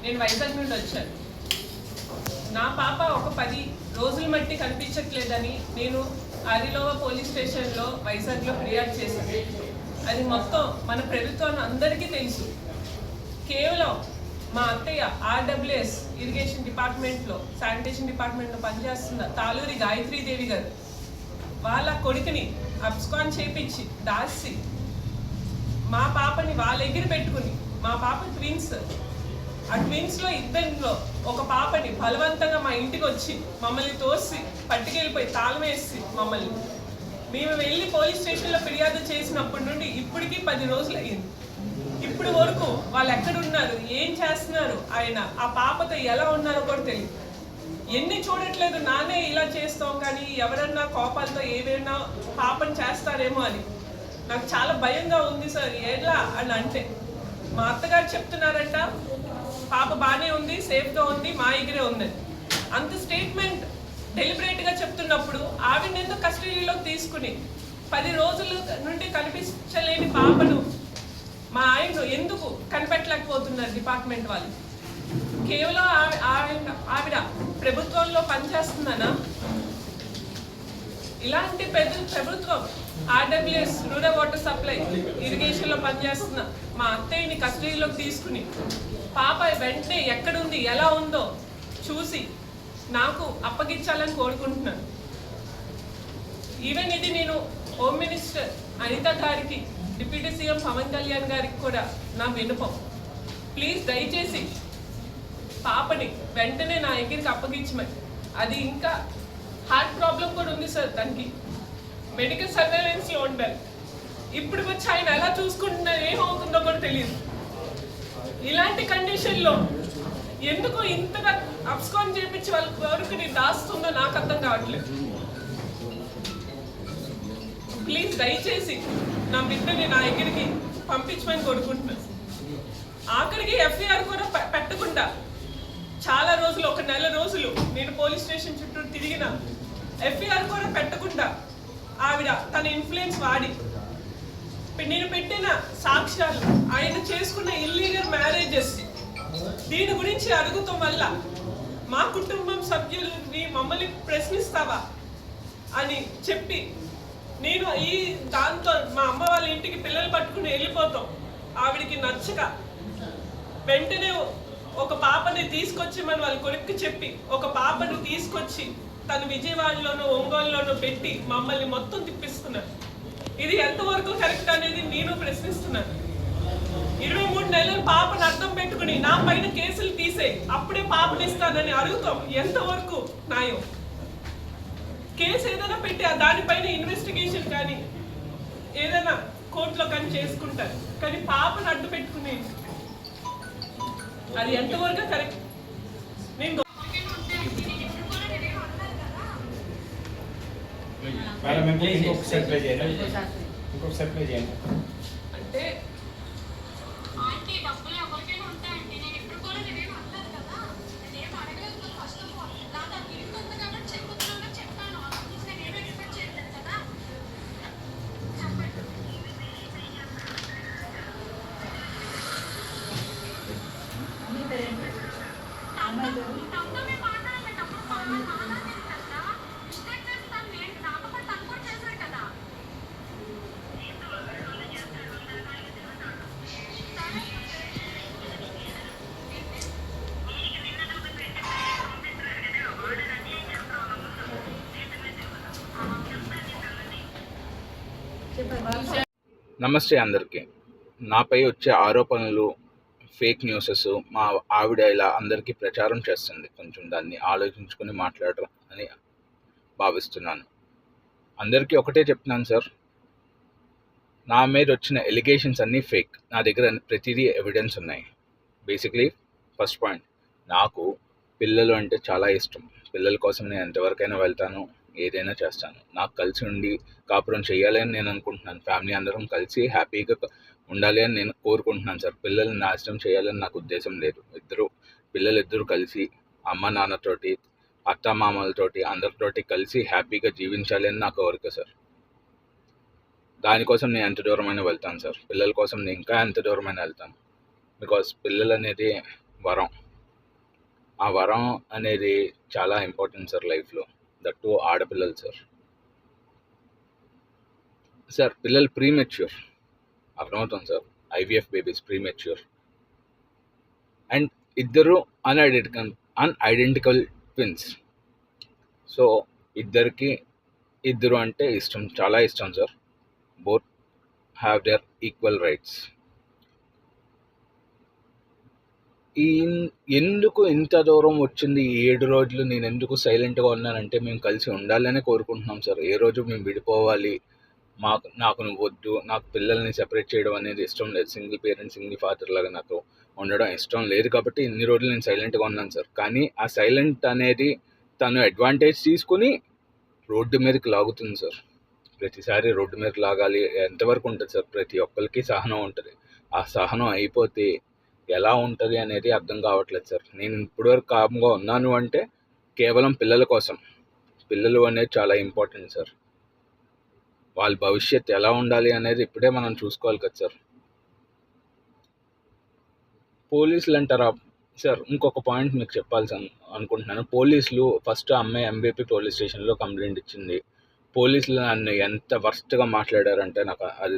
నేను వైజాగ్ నుండి వచ్చాను. నా పాప ఒక 10 రోజుల మట్టి కనిపించట్లేదని నేను ఆదిలోవ పోలీస్ స్టేషన్లో వైజాగ్లో ఫిర్యాదు చేశాను. అది మొత్తం మన ప్రభుత్వం అందరికీ తెలుసు. కేవలం మా అత్తయ్య ఆర్డబ్ల్యూఎస్ ఇరిగేషన్ డిపార్ట్మెంట్లో శానిటేషన్ డిపార్ట్మెంట్లో పనిచేస్తున్న తాలూరి గాయత్రీదేవి గారు వాళ్ళ కొడుకుని అబ్స్కాన్ చేపించి దాసి మా పాపని వాళ్ళ దగ్గర పెట్టుకుని, మా పాప ట్విన్స్, ఆ ట్విన్స్లో ఇద్దరిలో ఒక పాపని బలవంతంగా మా ఇంటికి వచ్చి మమ్మల్ని తోసి పట్టుకెళ్ళిపోయి తాళం వేసి మమ్మల్ని, మేము వెళ్ళి పోలీస్ స్టేషన్లో ఫిర్యాదు చేసినప్పటి నుండి ఇప్పటికీ 10 రోజులు అయ్యింది. ఇప్పుడు వరకు వాళ్ళు ఎక్కడున్నారు, ఏం చేస్తున్నారు, ఆయన ఆ పాపతో ఎలా ఉన్నారో కూడా తెలియదు. ఎన్ని చూడట్లేదు, నానే ఇలా చేస్తాం కానీ ఎవరన్నా కోపాలతో ఏవైనా పాపని చేస్తారేమో అని నాకు చాలా భయంగా ఉంది సార్. ఎలా అని అంటే మా అత్తగారు చెప్తున్నారంట పాప బాగానే ఉంది, సేఫ్గా ఉంది, మా దగ్గరే ఉందని. అంత స్టేట్మెంట్ డెలిబరేట్గా చెప్తున్నప్పుడు ఆవిడ ఎందుకు కస్టడీలోకి తీసుకుని 10 రోజుల నుండి కనిపించలేని పాపను మా ఆయన ఎందుకు కనిపెట్టలేకపోతున్నారు డిపార్ట్మెంట్ వాళ్ళు? కేవలం ఆవిడ ప్రభుత్వంలో పనిచేస్తుందనా? ఇలాంటి ప్రభుత్వం ఆర్డబ్ల్యూఎస్ రూరల్ వాటర్ సప్లై ఇరిగేషన్లో పనిచేస్తున్న మా అత్తయ్యని కస్టడీలోకి తీసుకుని పాప వెంటనే ఎక్కడుంది, ఎలా ఉందో చూసి నాకు అప్పగించాలని కోరుకుంటున్నాను. ఈవెన్ ఇది నేను హోమ్ మినిస్టర్ అనిత గారికి, డిప్యూటీ సీఎం పవన్ కళ్యాణ్ గారికి కూడా నా విన్నపం. ప్లీజ్ దయచేసి పాపని వెంటనే నా దగ్గరికి అప్పగించమని. అది ఇంకా హార్ట్ ప్రాబ్లం కూడా ఉంది సార్, దానికి మెడికల్ సర్వేలెన్స్లో ఉండాలి. ఇప్పుడు వచ్చి ఆయన ఎలా చూసుకుంటున్నారు, ఏమవుతుందో కూడా తెలియదు. ఇలాంటి కండిషన్లో ఎందుకు ఇంతగా అబ్స్కాన్ చేపించి వాళ్ళ వరకు దాస్తుందో నాకు అర్థం కావట్లేదు. ప్లీజ్ దయచేసి నా బిడ్డని నా దగ్గరికి పంపించమని కోరుకుంటున్నాను. ఆఖరికి ఎఫ్ఐఆర్ కూడా పెట్టకుండా చాలా రోజులు, 1 నెల రోజులు నేను పోలీస్ స్టేషన్ చుట్టూ తిరిగిన, ఎఫ్ఐఆర్ కూడా పెట్టకుండా ఆవిడ తన ఇన్ఫ్లుయెన్స్ వాడి నేను పెట్టిన సాక్ష్యాలు, ఆయన చేసుకున్న ఇల్లీగల్ మ్యారేజెస్, దీని గురించి అడుగుతాం వల్ల మా కుటుంబం సభ్యులని మమ్మల్ని ప్రశ్నిస్తావా అని చెప్పి నేను దాంతో మా అమ్మ వాళ్ళ ఇంటికి పిల్లలు పట్టుకుని వెళ్ళిపోతాం. ఆవిడికి నచ్చక వెంటనే ఒక పాపని తీసుకొచ్చి మన వాళ్ళ కొడుక్కి చెప్పి ఒక పాపను తీసుకొచ్చి తను విజయవాడలోనో ఒంగోలులోనో పెట్టి మమ్మల్ని మొత్తం తిప్పిస్తున్నారు. ఇది ఎంతవరకు కరెక్ట్ అనేది నేను ప్రశ్నిస్తున్నాను. 23 నెలలు పాపను అర్థం పెట్టుకుని నా పైన కేసులు తీసే అప్పుడే పాపనిస్తానని అడుగుతాం. ఎంతవరకు న్యాయం? కేసు ఏదైనా పెట్టి దానిపైన ఇన్వెస్టిగేషన్ కానీ ఏదైనా కోర్టులో కానీ చేసుకుంటారు, కానీ పాపను అడ్డు పెట్టుకుని అది ఎంతవరకు కరెక్ట్? నేను అంటే నమస్తే అందరికీ. నాపై వచ్చే ఆరోపణలు, ఫేక్ న్యూసెస్ మా ఆవిడ ఇలా అందరికీ ప్రచారం చేస్తుంది. కొంచెం దాన్ని ఆలోచించుకొని మాట్లాడరు అని భావిస్తున్నాను. అందరికీ ఒకటే చెప్తున్నాను సార్, నా మీద వచ్చిన ఎలిగేషన్స్ అన్నీ ఫేక్. నా దగ్గర ప్రతిదీ ఎవిడెన్స్ ఉన్నాయి. బేసిక్లీ ఫస్ట్ పాయింట్, నాకు పిల్లలు అంటే చాలా ఇష్టం. పిల్లల కోసం నేను ఎంతవరకైనా వెళ్తాను, ఏదైనా చేస్తాను. నాకు కలిసి ఉండి కాపురం చేయాలి అని నేను అనుకుంటున్నాను. ఫ్యామిలీ అందరం కలిసి హ్యాపీగా ఉండాలి అని నేను కోరుకుంటున్నాను సార్. పిల్లల్ని నాశనం చేయాలని నాకు ఉద్దేశం లేదు. పిల్లలిద్దరూ కలిసి అమ్మ నాన్నతోటి, అత్త మామలతోటి, అందరితోటి కలిసి హ్యాపీగా జీవించాలి అని నా కోరిక సార్. దానికోసం నేను ఎంత దూరమైనా వెళ్తాను సార్. పిల్లల కోసం నేను ఇంకా ఎంత దూరమైనా వెళ్తాను. బికాస్ పిల్లలు అనేది వరం. ఆ వరం అనేది చాలా ఇంపార్టెంట్ సార్ లైఫ్లో, దట్టు ఆడపిల్లలు సార్. సార్ పిల్లలు ప్రీమెచ్యూర్, అర్థమవుతుంది sir. IVF babies premature and ఇద్దరు అన్ఐడెంటికల్ ట్విన్స్. సో ఇద్దరు అంటే ఇష్టం, చాలా ఇష్టం sir. Both have their equal rights. ఎందుకు ఇంత దూరం వచ్చింది ఈ 7 రోజులు నేను ఎందుకు సైలెంట్గా ఉన్నానంటే, మేము కలిసి ఉండాలనే కోరుకుంటున్నాం సార్. ఏ రోజు మేము విడిపోవాలి, నాకు నువ్వు వద్దు, నాకు పిల్లల్ని సెపరేట్ చేయడం అనేది ఇష్టం లేదు. సింగిల్ పేరెంట్, సింగిల్ ఫాదర్ లాగా నాకు ఉండడం ఇష్టం లేదు కాబట్టి ఇన్ని రోజులు నేను సైలెంట్గా ఉన్నాను సార్. కానీ ఆ సైలెంట్ అనేది తను అడ్వాంటేజ్ తీసుకుని రోడ్డు మీదకి లాగుతుంది సార్. ప్రతిసారి రోడ్డు మీదకి లాగాలి ఎంతవరకు ఉంటుంది సార్? ప్రతి ఒక్కరికి సహనం ఉంటుంది. ఆ సహనం అయిపోతే ఎలా ఉంటుంది అనేది అర్థం కావట్లేదు సార్. నేను ఇప్పటివరకు కామ్గా ఉన్నాను అంటే కేవలం పిల్లల కోసం. పిల్లలు అనేది చాలా ఇంపార్టెంట్ సార్. వాళ్ళ భవిష్యత్తు ఎలా ఉండాలి అనేది ఇప్పుడే మనం చూసుకోవాలి కదా సార్. పోలీసులు అంటారా సార్? ఇంకొక పాయింట్ మీకు చెప్పాల్సి అనుకుంటున్నాను. పోలీసులు ఫస్ట్ అమ్మాయి ఎంబీపీ పోలీస్ స్టేషన్లో కంప్లైంట్ ఇచ్చింది. పోలీసులు నన్ను ఎంత వర్స్ట్గా మాట్లాడారంటే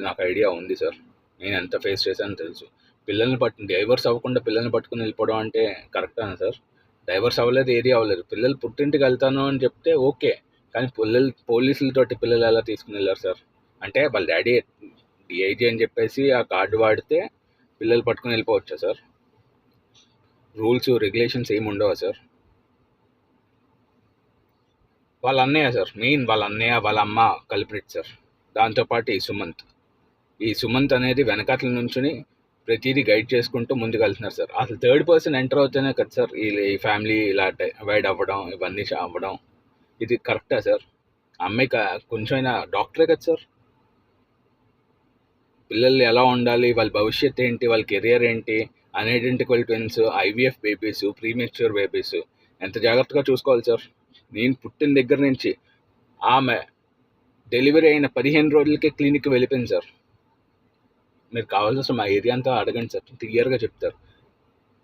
నాకు ఐడియా ఉంది సార్. నేను ఎంత ఫేస్ చేశానో తెలుసు. డైవర్స్ అవ్వకుండా పిల్లల్ని పట్టుకుని వెళ్ళిపోవడం అంటే కరెక్టేనా సార్? డైవర్స్ అవ్వలేదు, ఏది అవ్వలేదు. పిల్లలు పుట్టింటికి వెళ్తాను అని చెప్తే ఓకే, కానీ పోలీసులతోటి పిల్లలు ఎలా తీసుకుని వెళ్ళారు సార్? అంటే వాళ్ళ డాడీ డిఐజీ అని చెప్పేసి ఆ కార్డు వాడితే పిల్లలు పట్టుకుని వెళ్ళిపోవచ్చా సార్? రూల్స్ రెగ్యులేషన్స్ ఏమి ఉండవా సార్? వాళ్ళ అన్నయ్య సార్, మెయిన్ వాళ్ళ అన్నయ్య వాళ్ళ అమ్మ కల్ప్రిట్ సార్. దాంతోపాటు ఈ సుమంత్ అనేది వెనకాతల నుంచుని ప్రతిదీ గైడ్ చేసుకుంటూ ముందుకు వెళ్తున్నారు సార్. అసలు థర్డ్ పర్సన్ ఎంటర్ అవుతేనే కదా సార్ ఈ ఫ్యామిలీ ఇలా డివైడ్ అవ్వడం, ఇవన్నీ అవ్వడం. ఇది కరెక్టా సార్? అమ్మాయి కొంచెమైనా డాక్టరే కదా సార్. పిల్లలు ఎలా ఉండాలి, వాళ్ళ భవిష్యత్ ఏంటి, వాళ్ళ కెరియర్ ఏంటి, unidentical twins, IVF babies, premature babies ఎంత జాగ్రత్తగా చూసుకోవాలి సార్. నేను పుట్టిన దగ్గర నుంచి ఆమె డెలివరీ అయిన 15 రోజులకే క్లినిక్కి వెళ్ళిపోయింది సార్. మీరు కావాల్సిన మా ఏరియా అంతా అడగండి సార్, క్లియర్గా చెప్తారు.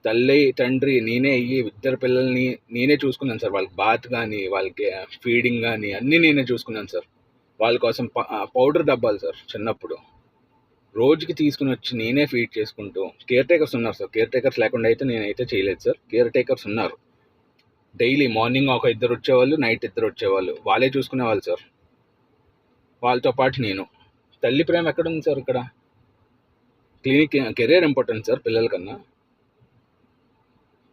తల్లి తండ్రి నేనే ఇద్దరు పిల్లల్ని నేనే చూసుకున్నాను సార్. వాళ్ళకి బాత్ కానీ, వాళ్ళకి ఫీడింగ్ కానీ అన్నీ నేనే చూసుకున్నాను సార్. వాళ్ళ కోసం పౌడర్ డబ్బాలు సార్. చిన్నప్పుడు రోజుకి తీసుకుని వచ్చి నేనే ఫీడ్ చేసుకుంటూ, కేర్ టేకర్స్ ఉన్నారు సార్. కేర్ టేకర్స్ లేకుండా అయితే నేనైతే చేయలేదు సార్. కేర్ టేకర్స్ ఉన్నారు. డైలీ మార్నింగ్ ఒక 2 వచ్చేవాళ్ళు, నైట్ 2 వచ్చేవాళ్ళు. వాళ్ళే చూసుకునేవాళ్ళు సార్. వాళ్ళతో పాటు నేను. తల్లి ప్రేమ ఎక్కడుంది సార్ ఇక్కడ? కెరీర్ ఇంపార్టెంట్ సార్ పిల్లల కన్నా.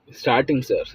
Starting sir,